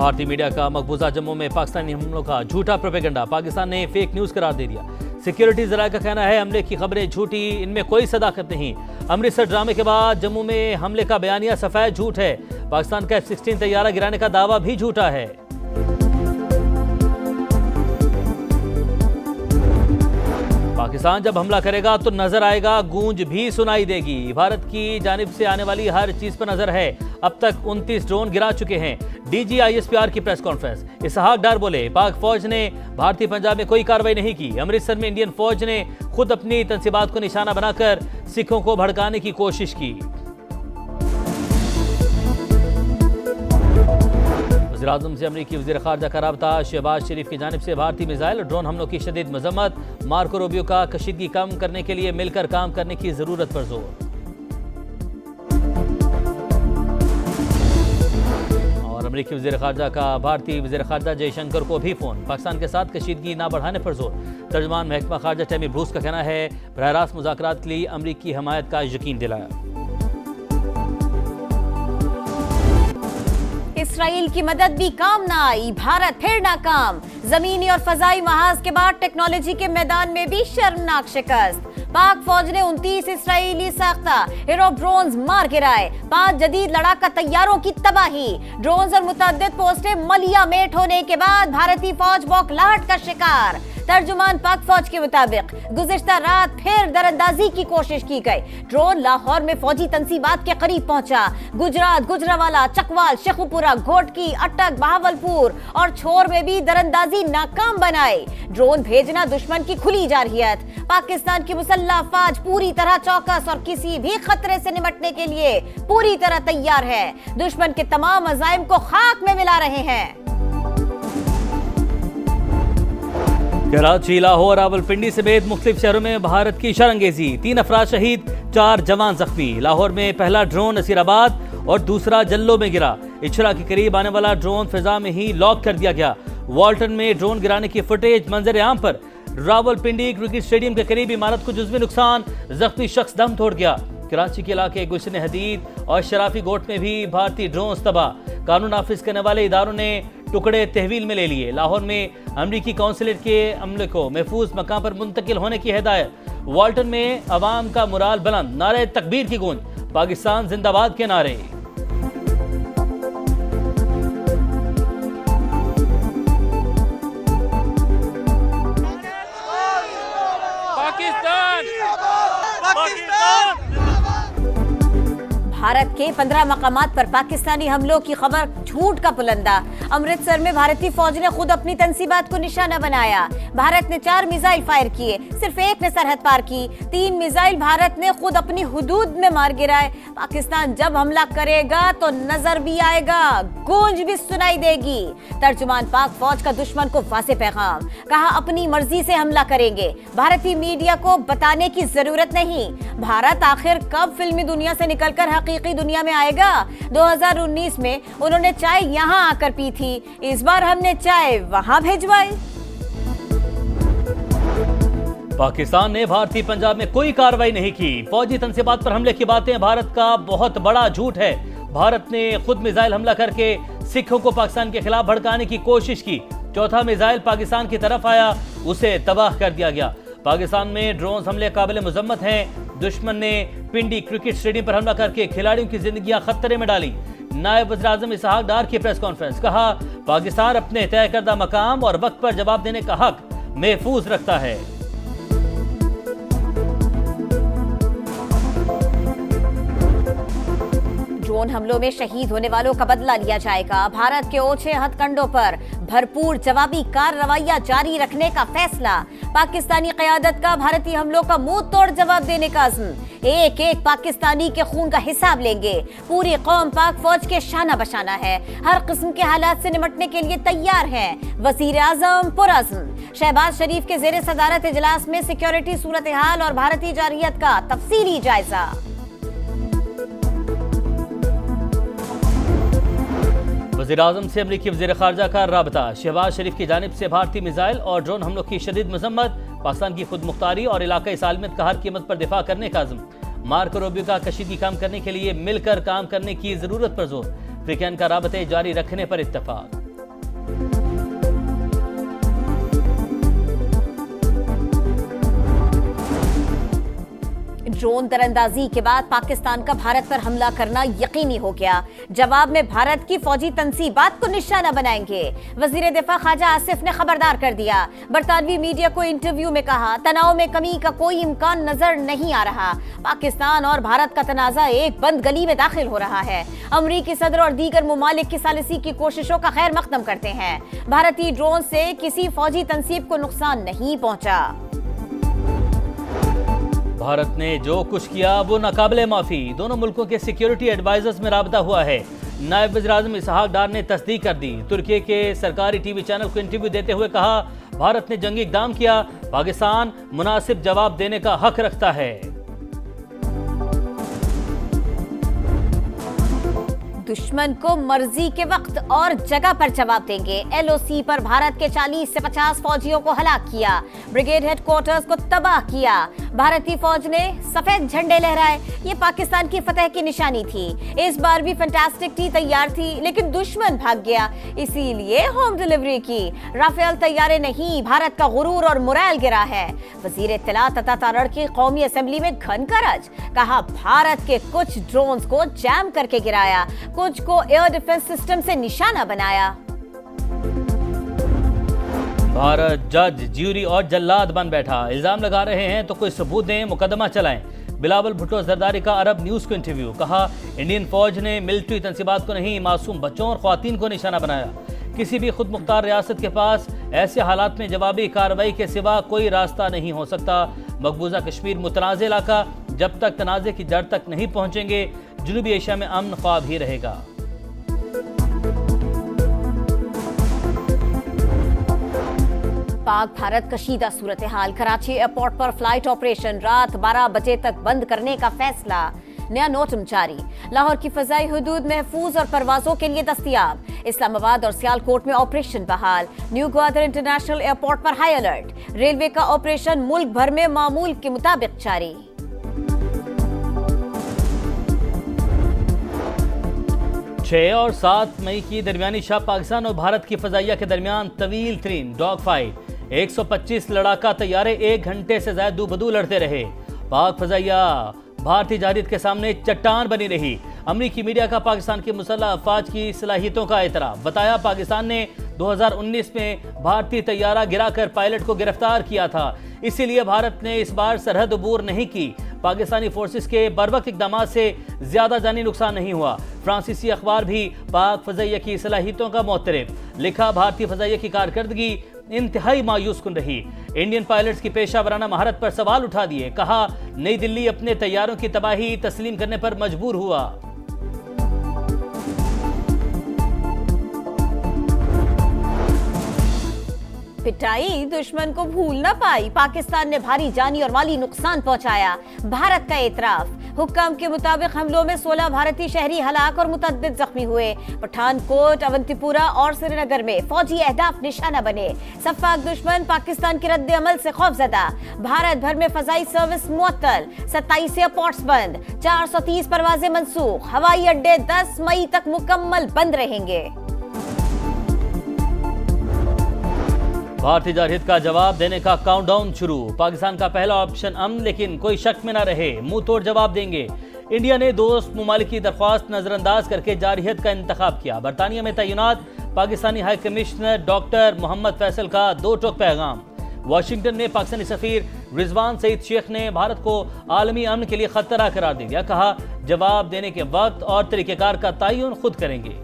भारतीय मीडिया का मकबूजा जम्मू में पाकिस्तानी हमलों का झूठा प्रोपेगेंडा, पाकिस्तान ने फेक न्यूज करार दे दिया। सिक्योरिटी जराये का कहना है हमले की खबरें झूठी, इनमें कोई सदाकत नहीं। अमृतसर ड्रामे के बाद जम्मू में हमले का बयानिया सफेद झूठ है। पाकिस्तान का F-16 तैयारा गिराने का दावा भी झूठा है। पाकिस्तान जब हमला करेगा तो नजर आएगा, गूंज भी सुनाई देगी। भारत की जानिब से आने वाली हर चीज पर नजर है। अब तक 29 ड्रोन गिरा चुके हैं। डीजी ISPR की प्रेस कॉन्फ्रेंस, इसहाक डार बोले पाक फौज ने भारतीय पंजाब में कोई कार्रवाई नहीं की। अमृतसर में इंडियन फौज ने खुद अपनी तंसीबात को निशाना बनाकर सिखों को भड़काने की कोशिश की। वज़ीर-ए-आज़म से अमरीकी वज़ीर ख़ारजा का राब्ता, शहबाज शरीफ की जानिब से भारतीय मिसाइल और ड्रोन हमलों की शदीद मजम्मत। मार्को रूबियो का कशीदगी कम करने के लिए मिलकर काम करने की जरूरत पर जोर। और अमरीकी वज़ीर ख़ारजा का भारतीय वज़ीर ख़ारजा जयशंकर को भी फोन, पाकिस्तान के साथ कशीदगी न बढ़ाने पर जोर। तर्जमान महकमा ख़ारजा टैमी ब्रूस का कहना है बराह रास्त मुज़ाकरात के लिए अमरीकी हमायत का यकीन दिलाया। इसराइल की मदद भी काम ना आई, भारत फिर नाकाम। जमीनी और फजाई महाज के बाद टेक्नोलॉजी के मैदान में भी शर्मनाक शिकस्त। पाक फौज ने 29 इसराइली साख्ता हीरो ड्रोन्स मार गिराए। 5 जदीद लड़ाका तैयारों की तबाही। ड्रोन्स और मुतअद्दिद पोस्टें मलिया मेट होने के बाद भारतीय फौज बौखलाहट का शिकार। तर्जुमान पाक फौज के मुताबिक गुज़िश्ता रात फिर दरअंदाजी की कोशिश की गई। ड्रोन लाहौर में फौजी तंसीबात के करीब पहुंचा। गुजरात, गुजरावाला, चकवाल, शेखुपुरा, घोटकी, अटक, बहावलपुर और छोर में भी दरअंदाजी नाकाम बनाई। ड्रोन भेजना दुश्मन की खुली जारहियत। पाकिस्तान की मुसल्लह अफवाज पूरी तरह चौकस और किसी भी खतरे से निपटने के लिए पूरी तरह तैयार है। दुश्मन के तमाम अज़ाइम को खाक में मिला रहे हैं। कराची, लाहौर, रावलपिंडी समेत मुख्तलिफ शहरों में भारत की शरंगेजी। 3 अफराद शहीद, 4 जवान जख्मी। लाहौर में पहला ड्रोन नसीराबाद और दूसरा जल्लो में गिरा। इछरा के करीब आने वाला ड्रोन फिजा में ही लॉक कर दिया गया। वाल्टन में ड्रोन गिराने की फुटेज मंजर आम पर। रावलपिंडी क्रिकेट स्टेडियम के करीब इमारत को जुज़वी नुकसान, जख्मी शख्स दम तोड़ गया। कराची के इलाके गुलशन हदीद और शराफी गोट में भी भारतीय ड्रोन तबाह। कानून नाफिज करने वाले इदारों ने टुकड़े तहवील में ले लिए। लाहौर में अमरीकी कौंसलेट के अमले को महफूज मकाम पर मुंतकिल होने की हिदायत। वाल्टन में अवाम का मुराल बुलंद, नारे तकबीर की गूंज, पाकिस्तान जिंदाबाद के नारे। भारत के 15 मकामात पर पाकिस्तानी हमलों की खबर झूठ का पुलंदा। अमृतसर में भारतीय फौज ने खुद अपनी तंसीबात को निशाना बनाया। भारत ने 4 मिसाइल फायर किए, सिर्फ 1 ने सरहद पार की। 3 मिसाइल भारत ने खुद अपनी हुदूद में मार गिराए। पाकिस्तान जब हमला करेगा तो नजर भी आएगा, गूंज भी सुनाई देगी। तर्जुमान पाक फौज का दुश्मन को वाज़ेह पैगाम, कहा अपनी मर्जी से हमला करेंगे, भारतीय मीडिया को बताने की जरूरत नहीं। भारत आखिर कब फिल्मी दुनिया से निकलकर हकीकी दुनिया में आएगा? 2019 में उन्होंने चाय यहाँ आकर पी थी, इस बार हमने चाय वहां भिजवाई। पाकिस्तान ने भारतीय पंजाब में कोई कार्रवाई नहीं की। फौजी तंसीबात पर हमले की बातें भारत का बहुत बड़ा झूठ है। भारत ने खुद मिसाइल हमला करके सिखों को पाकिस्तान के खिलाफ भड़काने की कोशिश की। चौथा मिसाइल पाकिस्तान की तरफ आया, उसे तबाह कर दिया गया। पाकिस्तान में ड्रोन हमले काबिल मुजम्मत हैं। दुश्मन ने पिंडी क्रिकेट स्टेडियम पर हमला करके खिलाड़ियों की जिंदगियां खतरे में डाली। नायब वज़ीर-ए-आज़म इसहाक डार की प्रेस कॉन्फ्रेंस, कहा पाकिस्तान अपने तय करदा मकाम और वक्त पर जवाब देने का हक महफूज रखता है। ड्रोन हमलों में शहीद होने वालों का बदला लिया जाएगा। भारत के ओछे हथकंडों पर भरपूर जवाबी कार्रवाइयां जारी रखने का फैसला। पाकिस्तानी क़यादत का भारतीय हमलों का मुंह तोड़ जवाब देने का अज़्म। एक एक पाकिस्तानी के खून का हिसाब लेंगे। पूरी कौम पाक फौज के शाना बशाना है, हर किस्म के हालात से निपटने के लिए तैयार है। वज़ीर-ए-आज़म पुरअज़्म। शहबाज शरीफ के ज़ेरे सदारत इजलास में सिक्योरिटी सूरत हाल और भारतीय जारहियत का तफसीली जायजा। वज़ीर-ए-आज़म से अमरीकी वज़ीर ख़ारजा का राब्ता, शहबाज शरीफ की जानिब से भारतीय मिसाइल और ड्रोन हमलों की शदीद मजम्मत। पाकिस्तान की खुद मुख्तारी और इलाकाई सालमियत का हर कीमत पर दिफा करने का अज़्म। मार्को रूबियो का कशीदगी कम करने के लिए मिलकर काम करने की जरूरत पर जोर। फ्रीकैन का राबते जारी रखने पर इत्तफाक। ड्रोन दरअंदाजी के बाद पाकिस्तान का भारत पर हमला करना यकीनी हो गया। जवाब में भारत की फौजी तंसीबात को निशाना बनाएंगे। वजीर दिफा ख्वाजा आसिफ ने खबरदार कर दिया। बरतानवी मीडिया को इंटरव्यू में कहा, तनाव में कमी का कोई इम्कान नजर नहीं आ रहा। पाकिस्तान और भारत का तनाजा एक बंद गली में दाखिल हो रहा है। अमरीकी सदर और दीगर मुमालिक की सालिसी की कोशिशों का खैर मकदम करते हैं। भारतीय ड्रोन से किसी फौजी तंसीब को नुकसान नहीं पहुंचा। भारत ने जो कुछ किया वो नाकाबिले माफी। दोनों मुल्कों के सिक्योरिटी एडवाइजर्स में राबता हुआ है। नायब वज़ीर-ए-आज़म इसहाक डार ने तस्दीक कर दी। तुर्की के सरकारी टीवी चैनल को इंटरव्यू देते हुए कहा, भारत ने जंगी इक़दाम किया, पाकिस्तान मुनासिब जवाब देने का हक रखता है। दुश्मन को मर्जी के वक्त और जगह पर जवाब देंगे। एलओसी पर भारत के 40 से 50 फौजियों को हलाक किया। ब्रिगेड हेडक्वार्टर्स को तबाह किया। भारतीय फौज ने सफेद झंडे लहराए। ये पाकिस्तान की फतह की निशानी थी। इस बार भी फैंटास्टिक टी तैयार थी, लेकिन दुश्मन भाग गया, इसीलिए होम डिलीवरी की। राफेल तैयारे नहीं, भारत का गुरूर और मुराल गिरा है। वजीर इत्तलात तथा तारड़ की कौमी असेंबली में घन करज। कहा, भारत के कुछ ड्रोन्स को जैम करके गिराया, कुछ को एयर डिफेंस सिस्टम से निशाना बनाया। भारत जज, ज्यूरी और जल्लाद बन बैठा। इल्जाम लगा रहे हैं तो कोई सबूत दें, मुकदमा चलाएं। बिलावल भुट्टो जरदारी का अरब न्यूज को इंटरव्यू। कहा, इंडियन फौज ने मिलिट्री तंसीबात को नहीं, मासूम बच्चों और ख्वातीन को निशाना बनाया। किसी भी खुद मुख्तार रियासत के पास ऐसे हालात में जवाबी कार्रवाई के सिवा कोई रास्ता नहीं हो सकता। मकबूजा कश्मीर मुतनाज़ इलाका, जब तक तनाज़े की जड़ तक नहीं पहुंचेंगे, जनूबी एशिया में अमन ख्वाब ही रहेगा। पाक भारत कशीदा सूरत हाल। कराची एयरपोर्ट पर फ्लाइट ऑपरेशन रात 12 बजे तक बंद करने का फैसला। नया नोटिस जारी। लाहौर की फजाई हुदूद महफूज और परवाजों के लिए दस्तयाब। इस्लामाबाद और सियालकोट में ऑपरेशन बहाल। न्यू ग्वादर इंटरनेशनल एयरपोर्ट पर हाई अलर्ट। रेलवे का ऑपरेशन मुल्क भर में मामूल के मुताबिक जारी। 6 और 7 मई की दरमियानी शाह पाकिस्तान और भारत की फजाइया के दरमियान तवील तरीन डॉग फाइट। 125 लड़ाका तैयारे 1 घंटे से ज्यादा दूबदू लड़ते रहे। पाक फजाइया भारतीय जारियत के सामने चट्टान बनी रही। अमरीकी मीडिया का पाकिस्तान की मुसल्लह अफवाज की सलाहियतों का एतराफ। बताया, पाकिस्तान ने 2019 में भारतीय तैयारा गिराकर पायलट को गिरफ्तार किया था, इसीलिए भारत ने इस बार सरहद अबूर नहीं की। पाकिस्तानी फोर्सेस के बरवक्त इक़दामात से ज्यादा जानी नुकसान नहीं हुआ। फ्रांसीसी अखबार भी पाक फजाइया की सलाहियतों का मोतरफ। लिखा, भारतीय फजाइया की कारकर्दगी इंतहाई मायूस कुन रही। इंडियन पायलट्स की पेशा वराना महारत पर सवाल उठा दिए। कहा, नई दिल्ली अपने तैयारों की तबाही तस्लीम करने पर मजबूर हुआ। पिटाई दुश्मन को भूल न पाई। पाकिस्तान ने भारी जानी और माली नुकसान पहुंचाया। भारत का एतराफ। हुक्काम के मुताबिक हमलों में 16 भारतीय शहरी हलाक और मुतअद्दिद जख्मी हुए। पठानकोट, अवंतीपुरा और श्रीनगर में फौजी अहदाफ निशाना बने। सफाक दुश्मन पाकिस्तान के रद्द अमल से खौफजदा। भारत भर में फजाई सर्विस मुअत्तल। 27 एयरपोर्ट्स बंद। 430 परवाजें मंसूख। हवाई अड्डे 10 मई तक मुकम्मल बंद रहेंगे। भारतीय जारहित का जवाब देने का काउंटडाउन शुरू। पाकिस्तान का पहला ऑप्शन अमन, लेकिन कोई शक में ना रहे, मुंह तोड़ जवाब देंगे। इंडिया ने दोस्त मुमालिक की दरख्वास्त नजरअंदाज करके जारहियत का इंतखाब किया। बरतानिया में तैनात Pakistani high commissioner doctor Mohammad Faisal का 2 टोक पैगाम। वाशिंगटन में पाकिस्तानी सफीर रिजवान सईद शेख ने भारत को आलमी अमन के लिए खतरा करार दे दिया। कहा, जवाब देने के वक्त और तरीकेकार का तयन खुद करेंगे।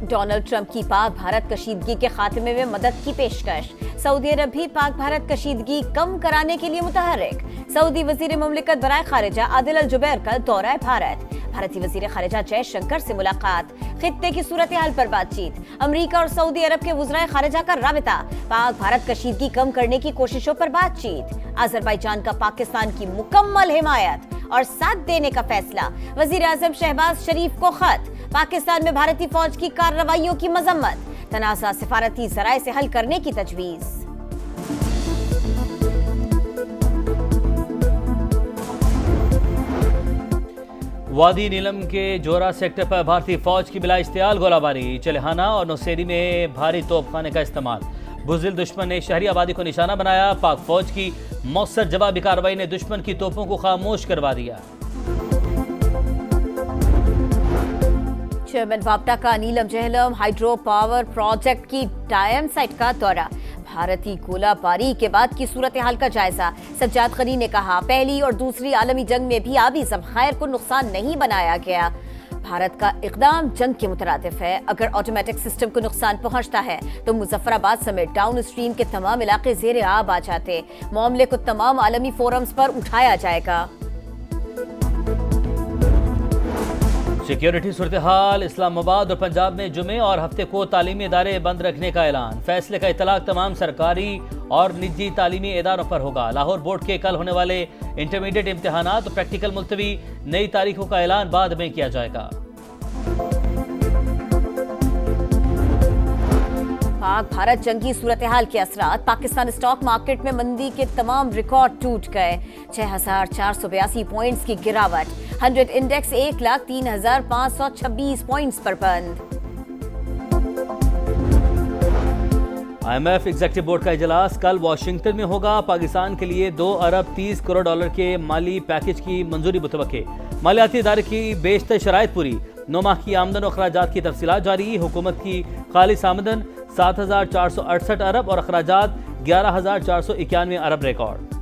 डोनाल्ड ट्रंप की पाक भारत कशीदगी के खात्मे में मदद की पेशकश। सऊदी अरब भी पाक भारत कशीदगी कम कराने के लिए मुतहर्रिक। सऊदी वजीर मुमलिकत बराए खारिजा आदिल अल जुबैर का दौरा भारत। भारतीय वजीर खारिजा जयशंकर से मुलाकात। खित्ते की सूरत हाल पर बातचीत। अमरीका और सऊदी अरब के वज़राए खारिजा का राबिता। पाक भारत कशीदगी कम करने की कोशिशों पर बातचीत। अजरबैजान का पाकिस्तान की मुकम्मल हिमायत और साथ देने का फैसला। वजीर आजम शहबाज शरीफ को खत। पाकिस्तान में भारतीय फौज की कार्रवाइयों की मजम्मत। तनाज़ा सिफारती ज़राए से हल करने की तजवीज़। वादी नीलम के जोरा सेक्टर पर भारतीय फौज की बिला इश्तियाल गोलाबारी, चलेहाना और नौसेरी में भारी तोपखाने का इस्तेमाल। बुज़दिल दुश्मन ने शहरी आबादी को निशाना बनाया। पाक फौज की मौसर जवाबी कार्रवाई ने दुश्मन की तोपों को खामोश करवा दिया। चेयरमैन वापटा का नीलम जहलम हाइड्रो पावर प्रोजेक्ट की टाइम साइट का दौरा। भारतीय गोलाबारी के बाद की सूरत हाल का जायजा। सज्जाद गनी ने कहा, पहली और दूसरी आलमी जंग में भी आबी ज़ख़ायर को नुकसान नहीं बनाया गया। भारत का इक़दाम जंग के मुतरादिफ है। अगर ऑटोमेटिक सिस्टम को नुकसान पहुंचता है तो मुजफ्फराबाद समेत डाउन स्ट्रीम के तमाम इलाके ज़ेरे आब आ जाते। मामले को तमाम आलमी फोरम्स पर उठाया जाएगा। सिक्योरिटी सूरत हाल। इस्लामाबाद और पंजाब में जुमे और हफ्ते को तालीमी इदारे बंद रखने का ऐलान। फैसले का इतलाक तमाम सरकारी और निजी तालीमी इदारों पर होगा। लाहौर बोर्ड के कल होने वाले इंटरमीडिएट इम्तिहानात और प्रैक्टिकल मुलतवी, नई तारीखों का ऐलान बाद में किया जाएगा। पाक भारत जंगी सूरत हाल के असरात। पाकिस्तान स्टॉक मार्केट में मंदी के तमाम रिकॉर्ड टूट गए। 6,482 पॉइंट्स की गिरावट। 100 इंडेक्स 1,03,526 पॉइंट्स पर बंद। IMF एग्जीक्यूटिव बोर्ड का इजलास कल वाशिंगटन में होगा। पाकिस्तान के लिए 2 अरब 30 करोड़ डॉलर के माली पैकेज की मंजूरी मुतवक्के। मालियाती इदारे की बेशतर शराइत पूरी। 9 माह की आमदन और अखराजात की तफसीलात जारी। हुकूमत की खालिस आमदन 7,468 अरब और अखराजात 11,491 अरब रिकॉर्ड।